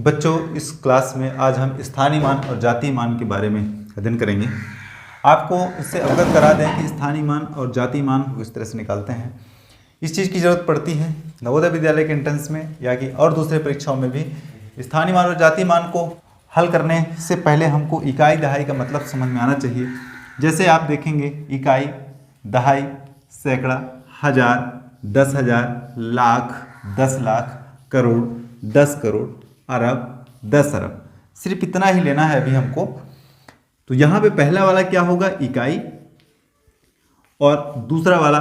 बच्चों, इस क्लास में आज हम स्थानीय मान और जातीय मान के बारे में अध्ययन करेंगे। आपको इससे अवगत करा दें कि स्थानीय मान और जातीय मान किस तरह से निकालते हैं। इस चीज़ की ज़रूरत पड़ती है नवोदय विद्यालय के एंट्रेंस में या कि और दूसरे परीक्षाओं में भी। स्थानीय मान और जातीय मान को हल करने से पहले हमको इकाई दहाई का मतलब समझ में आना चाहिए। जैसे आप देखेंगे इकाई, दहाई, सैकड़ा, हज़ार, 10,000, लाख, 10 लाख, करोड़, 10 करोड़, अरब, 10 अरब। सिर्फ इतना ही लेना है अभी हमको। तो यहाँ पे पहला वाला क्या होगा, इकाई, और दूसरा वाला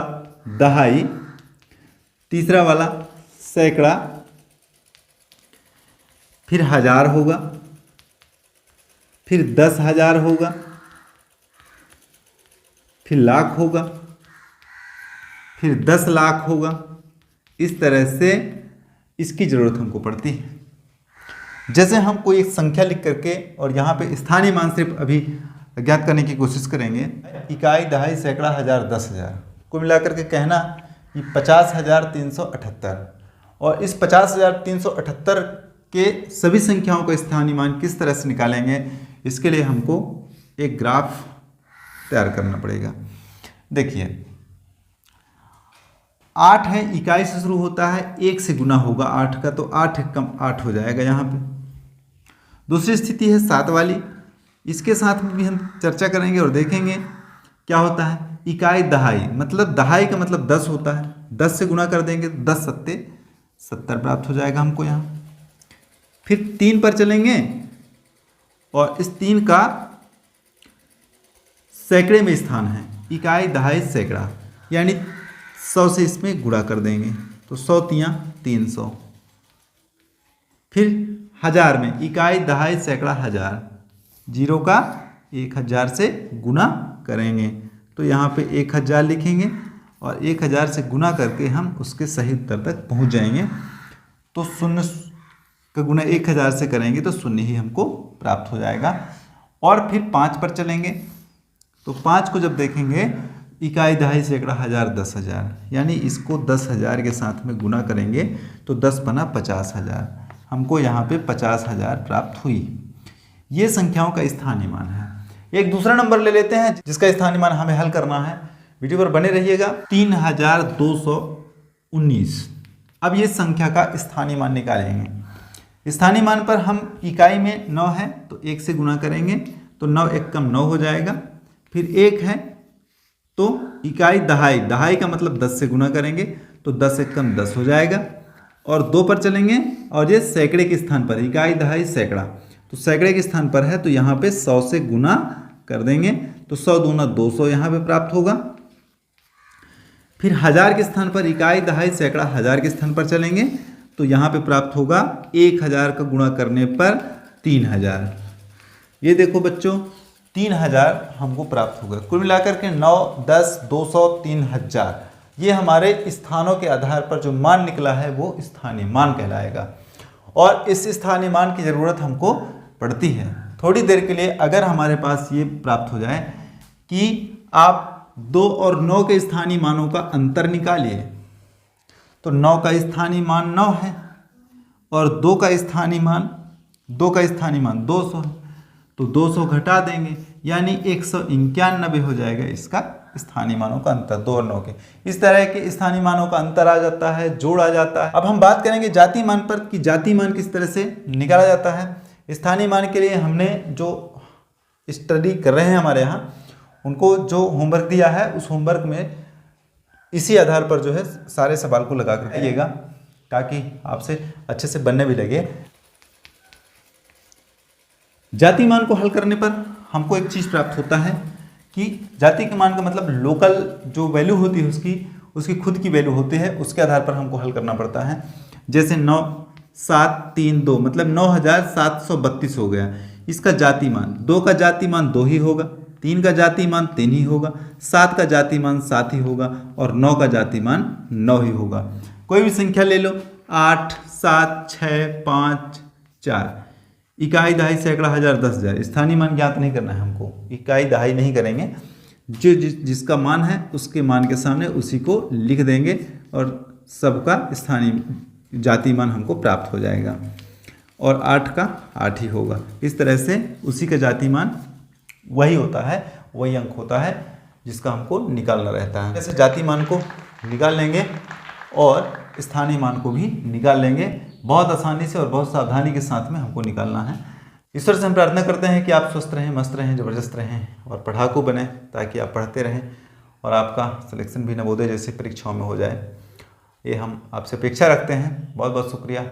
दहाई, तीसरा वाला सैकड़ा, फिर हज़ार होगा, फिर 10,000 होगा, फिर लाख होगा, फिर 10 लाख होगा। इस तरह से इसकी ज़रूरत हमको पड़ती है। जैसे हम कोई एक संख्या लिख करके और यहाँ पे स्थानीय मान सिर्फ अभी ज्ञात करने की कोशिश करेंगे। इकाई, दहाई, सैकड़ा, हज़ार, 10,000 को मिलाकर के कहना कि 50,378। और इस 50,378 के सभी संख्याओं का स्थानीय मान किस तरह से निकालेंगे, इसके लिए हमको एक ग्राफ तैयार करना पड़ेगा। देखिए 8 है, इकाई से शुरू होता है, 1 से गुना होगा 8 का, तो 8 कम 8 हो जाएगा यहाँ पे। दूसरी स्थिति है 7 वाली, इसके साथ में भी हम चर्चा करेंगे और देखेंगे क्या होता है। इकाई, दहाई, मतलब दहाई का मतलब 10 होता है, 10 से गुना कर देंगे तो 10 सत्ते 70 प्राप्त हो जाएगा हमको यहाँ। फिर 3 पर चलेंगे और इस 3 का सैकड़े में स्थान है। इकाई, दहाई, सैकड़ा, यानी 100 से इसमें गुणा कर देंगे तो 100 तियाँ 300। फिर हज़ार में इकाई, दहाई, सैकड़ा, हज़ार, 0 का 1000 से गुना करेंगे तो यहाँ पे 1000 लिखेंगे और 1000 से गुना करके हम उसके सही उत्तर तक पहुँच जाएंगे। तो 0 का गुना 1000 से करेंगे तो 0 ही हमको प्राप्त हो जाएगा। और फिर 5 पर चलेंगे तो 5 को जब देखेंगे, इकाई, दहाई, सैकड़ा, हज़ार, 10,000, यानी इसको 10,000 के साथ में गुना करेंगे तो 10 बना 50,000। हमको यहाँ पे 50,000 प्राप्त हुई। ये संख्याओं का स्थानीय मान है। एक दूसरा नंबर ले लेते हैं जिसका स्थानीय मान हमें हल करना है। वीडियो पर बने रहिएगा। 3,219। अब ये संख्या का स्थानीय मान निकालेंगे। स्थानीय मान पर हम इकाई में 9 है तो 1 से गुना करेंगे तो 9 एक कम 9 हो जाएगा। फिर 1 है तो इकाई, दहाई, दहाई का मतलब 10 से गुना करेंगे तो 10 एक कम 10 हो जाएगा। और 2 पर चलेंगे और ये सैकड़े के स्थान पर, इकाई, दहाई, सैकड़ा, तो सैकड़े के स्थान पर है तो यहाँ पे 100 से गुना कर देंगे तो 100 दूना 200 यहाँ पे प्राप्त होगा। फिर हज़ार के स्थान पर इकाई, दहाई, सैकड़ा, हज़ार के स्थान पर चलेंगे तो यहाँ पे प्राप्त होगा 1000 का गुणा करने पर 3000। ये देखो बच्चों, 3000 हमको प्राप्त होगा। कुल मिलाकर के 9, 10, 200, 3000, ये हमारे स्थानों के आधार पर जो मान निकला है वो स्थानीय मान कहलाएगा। और इस स्थानीय मान की ज़रूरत हमको पड़ती है थोड़ी देर के लिए। अगर हमारे पास ये प्राप्त हो जाए कि आप 2 और 9 के स्थानीय मानों का अंतर निकालिए, तो 9 का स्थानीय मान 9 है और 2 का स्थानीय मान 200 है, तो 200 घटा देंगे यानी 191 हो जाएगा इसका स्थानीय मानों का अंतर, 2 और 9 के। इस तरह के स्थानीय मानों का अंतर आ जाता है, जोड़ आ जाता है। अब हम बात करेंगे जातीय मान पर कि जातीय मान किस तरह से निकाला जाता है। स्थानीय मान के लिए हमने जो स्टडी कर रहे हैं हमारे यहाँ, उनको जो होमवर्क दिया है उस होमवर्क में इसी आधार पर जो है सारे सवाल को लगा कर आइएगा ताकि आपसे अच्छे से बनने भी लगे। जातीय मान को हल करने पर हमको एक चीज़ प्राप्त होता है कि जाति के मान का मतलब लोकल जो वैल्यू होती है उसकी खुद की वैल्यू होती है, उसके आधार पर हमको हल करना पड़ता है। जैसे 9,732 मतलब 9,732 हो गया, इसका जाति मान। 2 का जाति मान 2 ही होगा, 3 का जाति मान 3 ही होगा, 7 का जाति मान 7 ही होगा और 9 का जाति मान 9 ही होगा। कोई भी संख्या ले लो, 8, 7, 6, 5, 4। इकाई, दहाई, सैकड़ा, हज़ार, 10,000। स्थानीय मान ज्ञात नहीं करना है हमको, इकाई, दहाई नहीं करेंगे। जो जिसका मान है उसके मान के सामने उसी को लिख देंगे और सबका स्थानीय जाति मान हमको प्राप्त हो जाएगा। और 8 का 8 ही होगा। इस तरह से उसी का जातिमान वही होता है, वही अंक होता है जिसका हमको निकालना रहता है। जैसे जातिमान को निकाल लेंगे और स्थानीय मान को भी निकाल लेंगे। बहुत आसानी से और बहुत सावधानी के साथ में हमको निकालना है। ईश्वर से हम प्रार्थना करते हैं कि आप स्वस्थ रहें, मस्त रहें, ज़बरदस्त रहें और पढ़ाकू बने, ताकि आप पढ़ते रहें और आपका सिलेक्शन भी नवोदय जैसे परीक्षाओं में हो जाए। ये हम आपसे अपेक्षा रखते हैं। बहुत बहुत शुक्रिया।